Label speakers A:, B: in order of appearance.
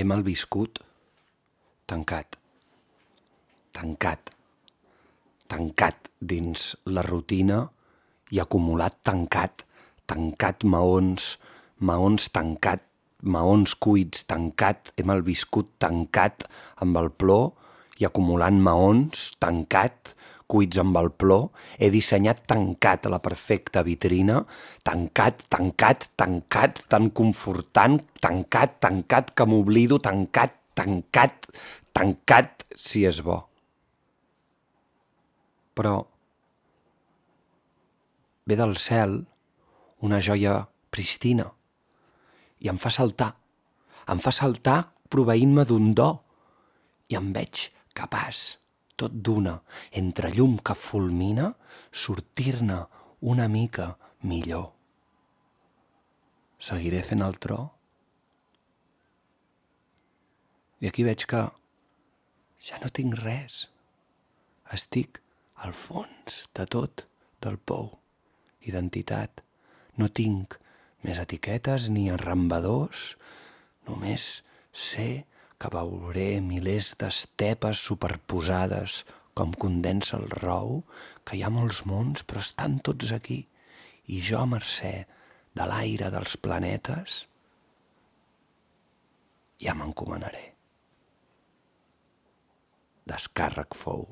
A: He malviscut tancat, tancat, tancat dins la rutina i acumulat tancat, tancat maons, maons tancat, maons cuits tancat, he malviscut tancat amb el plor i acumulant maons tancat, cuits amb el plor, he dissenyat tancat a la perfecta vitrina, tancat, tancat, tancat, tan confortant, tancat, tancat, que m'oblido, tancat, tancat, tancat, si és bo. Però ve del cel una joia pristina i em fa saltar proveint-me d'un do i em veig capaç, tot d'una, entre llum que fulmina, sortir-ne una mica millor. Seguiré fent el tro? I aquí veig que ja no tinc res. Estic al fons de tot, del pou. Identitat. No tinc més etiquetes ni arrambadors, només sé que veuré milers d'estepes superposades com condensa el rou, que hi ha molts mons però estan tots aquí, i jo a mercè de l'aire dels planetes ja m'encomanaré. Descàrrec fou.